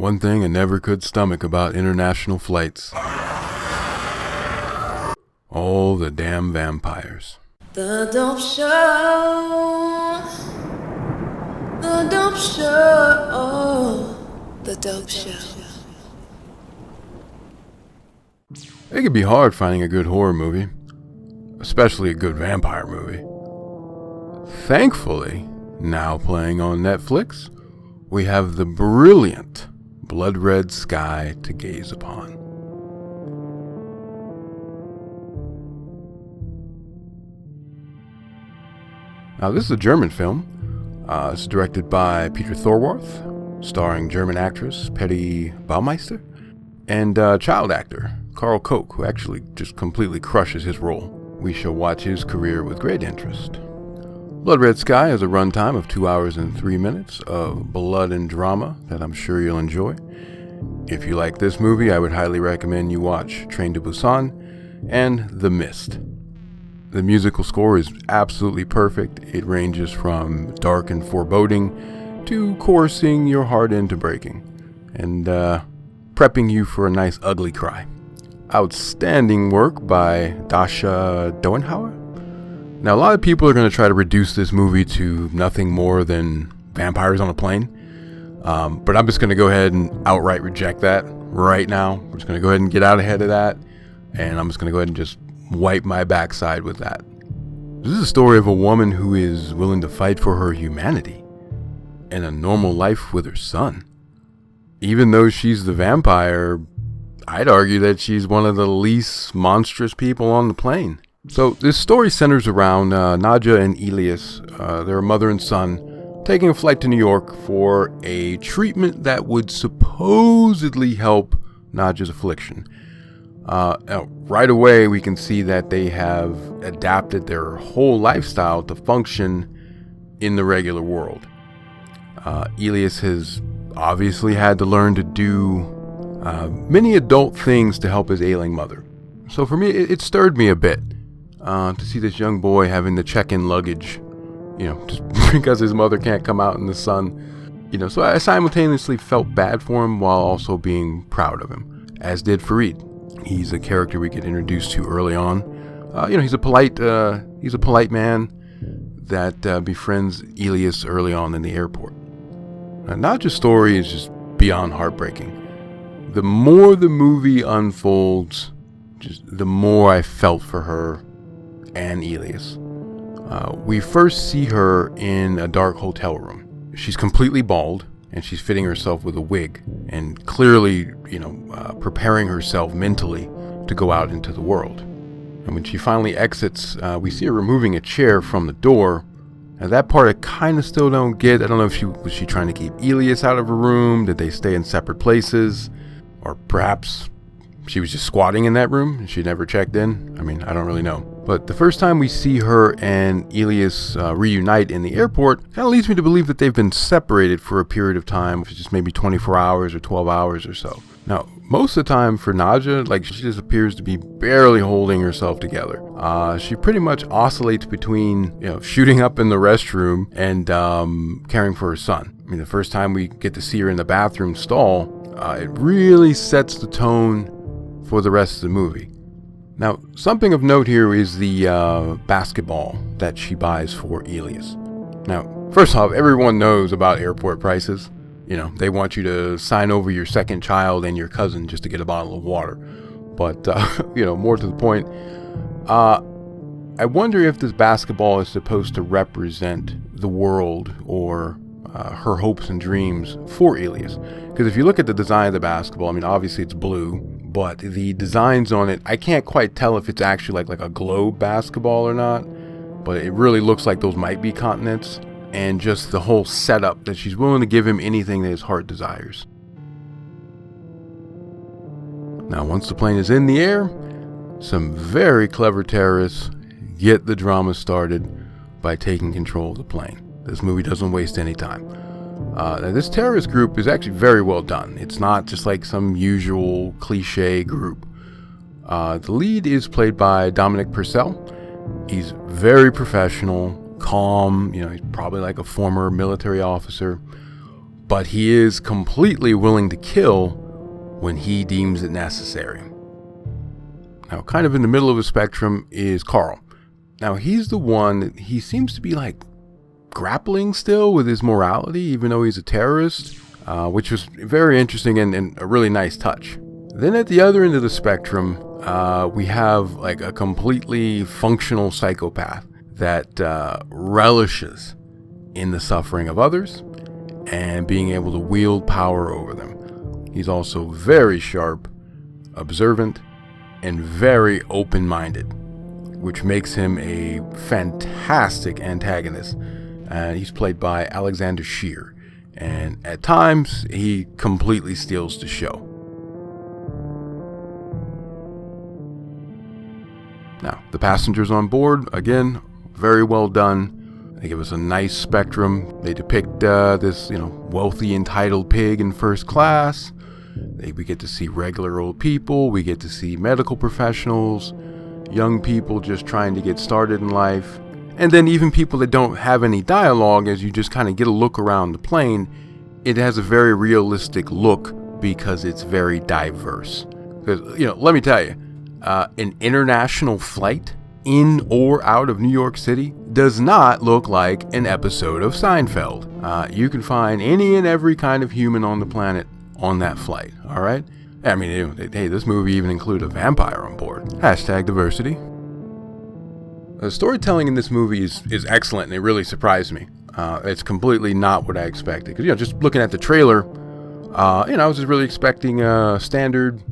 One thing I never could stomach about international flights. All the damn vampires. The Dope Show. The Dope Show. The Dope Show. It can be hard finding a good horror movie, especially a good vampire movie. Thankfully, now playing on Netflix, we have the brilliant Blood Red Sky to gaze upon. Now, this is a German film. It's directed by Peter Thorwarth, starring German actress Patty Baumeister, and child actor Carl Koch, who actually just completely crushes his role. We shall watch his career with great interest. Blood Red Sky has a runtime of 2 hours and 3 minutes of blood and drama that I'm sure you'll enjoy. If you like this movie, I would highly recommend you watch Train to Busan and The Mist. The musical score is absolutely perfect. It ranges from dark and foreboding to coursing your heart into breaking and prepping you for a nice ugly cry. Outstanding work by Dasha Doenhauer. Now, a lot of people are going to try to reduce this movie to nothing more than vampires on a plane. But I'm just going to go ahead and outright reject that right now. We're just going to go ahead and get out ahead of that. And I'm just going to go ahead and just wipe my backside with that. This is a story of a woman who is willing to fight for her humanity and a normal life with her son. Even though she's the vampire, I'd argue that she's one of the least monstrous people on the plane. So this story centers around Nadja and Elias. They're a mother and son taking a flight to New York for a treatment that would supposedly help Nadja's affliction. Now, right away, we can see that they have adapted their whole lifestyle to function in the regular world. Elias has obviously had to learn to do many adult things to help his ailing mother. So for me, it stirred me a bit to see this young boy having to check in luggage, just because his mother can't come out in the sun. So I simultaneously felt bad for him while also being proud of him, as did Farid. He's a character we get introduced to early on. He's a polite man that befriends Elias early on in the airport. Nadja's story is just beyond heartbreaking. The more the movie unfolds, just the more I felt for her and Elias. We first see her in a dark hotel room. She's completely bald, and she's fitting herself with a wig, and clearly, preparing herself mentally to go out into the world. And when she finally exits, we see her removing a chair from the door. Now that part I kind of still don't get. I don't know if was she trying to keep Elias out of her room? Did they stay in separate places? Or perhaps she was just squatting in that room and she never checked in. I don't really know. But the first time we see her and Elias reunite in the airport kind of leads me to believe that they've been separated for a period of time, which is just maybe 24 hours or 12 hours or so. Now, most of the time for Nadja, she just appears to be barely holding herself together. She pretty much oscillates between, shooting up in the restroom and caring for her son. The first time we get to see her in the bathroom stall, it really sets the tone for the rest of the movie. Now, something of note here is the basketball that she buys for Elias. Now, first off, everyone knows about airport prices. They want you to sign over your second child and your cousin just to get a bottle of water. But, more to the point, I wonder if this basketball is supposed to represent the world or her hopes and dreams for Elias. Because if you look at the design of the basketball, obviously it's blue, but the designs on it, I can't quite tell if it's actually like a globe basketball or not, but it really looks like those might be continents, and just the whole setup that she's willing to give him anything that his heart desires. Now, once the plane is in the air, some very clever terrorists get the drama started by taking control of the plane. This movie doesn't waste any time. Now, this terrorist group is actually very well done. It's not just like some usual cliche group. The lead is played by Dominic Purcell. He's very professional, calm. He's probably like a former military officer. but he is completely willing to kill when he deems it necessary. Now, kind of in the middle of the spectrum is Carl. Now, he's the one that he seems to be like grappling still with his morality, even though he's a terrorist, which was very interesting and a really nice touch. Then at the other end of the spectrum, we have like a completely functional psychopath that relishes in the suffering of others and being able to wield power over them. He's also very sharp, observant, and very open-minded, which makes him a fantastic antagonist. He's played by Alexander Scheer, and at times he completely steals the show. Now, the passengers on board, again, very well done. They give us a nice spectrum. They depict this, wealthy, entitled pig in first class. We get to see regular old people. We get to see medical professionals, young people just trying to get started in life. And then even people that don't have any dialogue, as you just kind of get a look around the plane, it has a very realistic look because it's very diverse. Because, let me tell you, an international flight in or out of New York City does not look like an episode of Seinfeld. You can find any and every kind of human on the planet on that flight, all right? I mean, hey, this movie even included a vampire on board. #diversity. The storytelling in this movie is excellent, and it really surprised me. It's completely not what I expected. Because, just looking at the trailer, I was just really expecting a standard,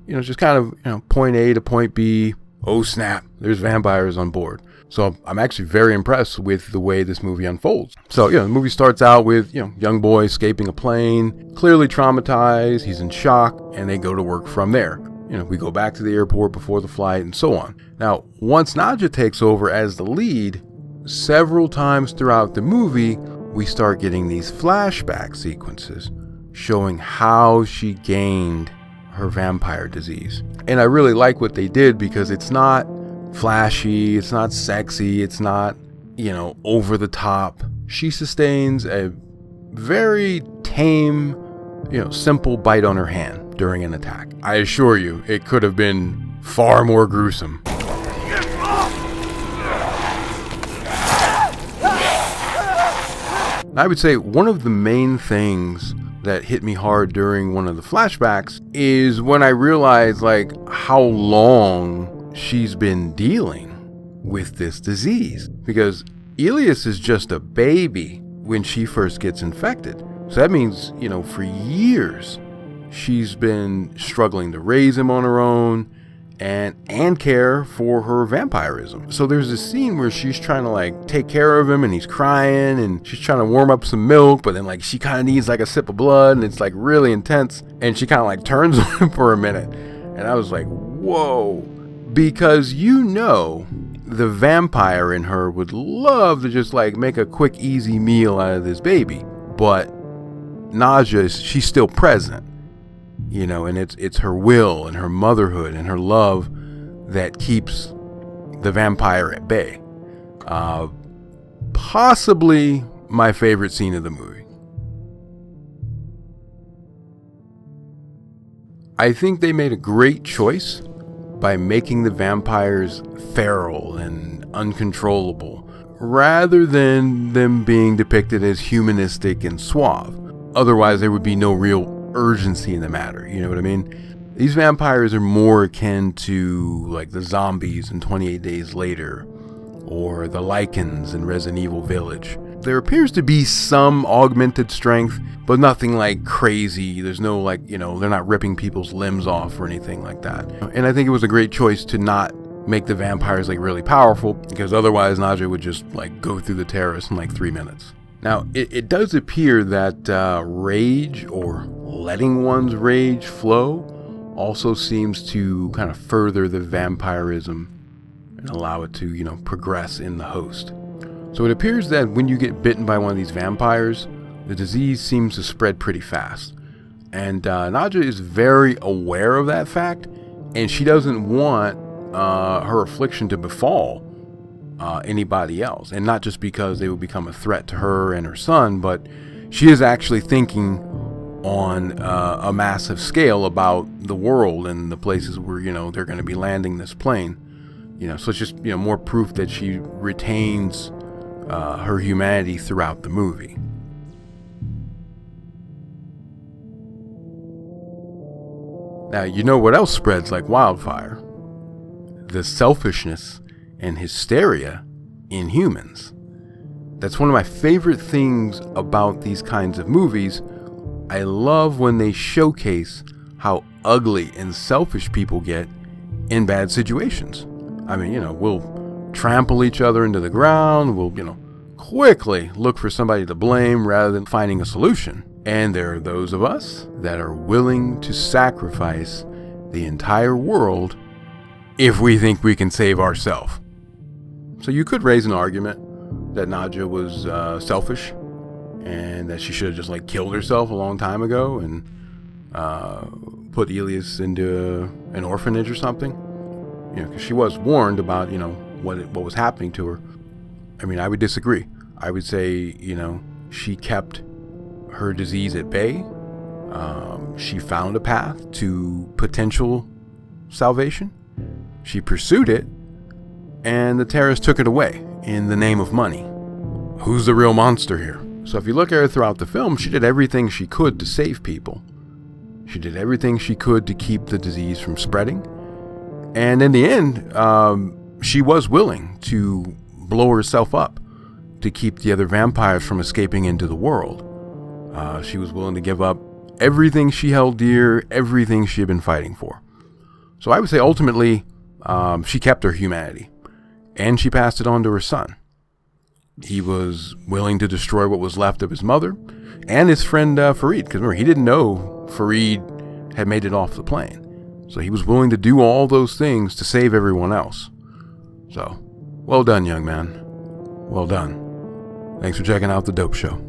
just kind of, point A to point B. Oh snap, there's vampires on board. So I'm actually very impressed with the way this movie unfolds. So, the movie starts out with, young boy escaping a plane, clearly traumatized, he's in shock, and they go to work from there. We go back to the airport before the flight and so on. Now, once Nadja takes over as the lead, several times throughout the movie, we start getting these flashback sequences showing how she gained her vampire disease. And I really like what they did because it's not flashy, it's not sexy, it's not, over the top. She sustains a very tame, simple bite on her hand during an attack. I assure you, it could have been far more gruesome. I would say one of the main things that hit me hard during one of the flashbacks is when I realized how long she's been dealing with this disease, because Elias is just a baby when she first gets infected. So that means, for years she's been struggling to raise him on her own and care for her vampirism. So there's this scene where she's trying to take care of him and he's crying and she's trying to warm up some milk, but then she kind of needs a sip of blood and it's really intense, and she kind of turns on him for a minute. And I was like, whoa, because the vampire in her would love to just make a quick easy meal out of this baby, but Nadja, she's still present. And it's her will and her motherhood and her love that keeps the vampire at bay. Possibly my favorite scene of the movie. I think they made a great choice by making the vampires feral and uncontrollable, rather than them being depicted as humanistic and suave. Otherwise, there would be no real urgency in the matter, you know what I mean? These vampires are more akin to the zombies in 28 Days Later or the Lycans in Resident Evil Village. There appears to be some augmented strength, but nothing crazy. There's no they're not ripping people's limbs off or anything like that. And I think it was a great choice to not make the vampires really powerful, because otherwise Nadja would just go through the terrorists in 3 minutes. Now, it does appear that rage, or letting one's rage flow, also seems to kind of further the vampirism and allow it to, progress in the host. So it appears that when you get bitten by one of these vampires, the disease seems to spread pretty fast. And Nadja is very aware of that fact, and she doesn't want her affliction to befall anybody else. And not just because they will become a threat to her and her son, but she is actually thinking on a massive scale about the world and the places where, they're going to be landing this plane. So it's just, more proof that she retains her humanity throughout the movie. Now, what else spreads like wildfire? The selfishness and hysteria in humans. That's one of my favorite things about these kinds of movies. I love when they showcase how ugly and selfish people get in bad situations. I mean, we'll trample each other into the ground. We'll, quickly look for somebody to blame rather than finding a solution. And there are those of us that are willing to sacrifice the entire world if we think we can save ourselves. So you could raise an argument that Nadja was selfish and that she should have just killed herself a long time ago and put Elias into an orphanage or something. Because she was warned about, what was happening to her. I mean, I would disagree. I would say, she kept her disease at bay. She found a path to potential salvation. She pursued it, and the terrorists took it away in the name of money. Who's the real monster here? So if you look at her throughout the film, she did everything she could to save people. She did everything she could to keep the disease from spreading. And in the end, she was willing to blow herself up to keep the other vampires from escaping into the world. She was willing to give up everything she held dear, everything she had been fighting for. So I would say ultimately, she kept her humanity, and she passed it on to her son. He was willing to destroy what was left of his mother and his friend Farid, because remember, he didn't know Farid had made it off the plane. So he was willing to do all those things to save everyone else. So, well done, young man. Well done. Thanks for checking out The Dope Show.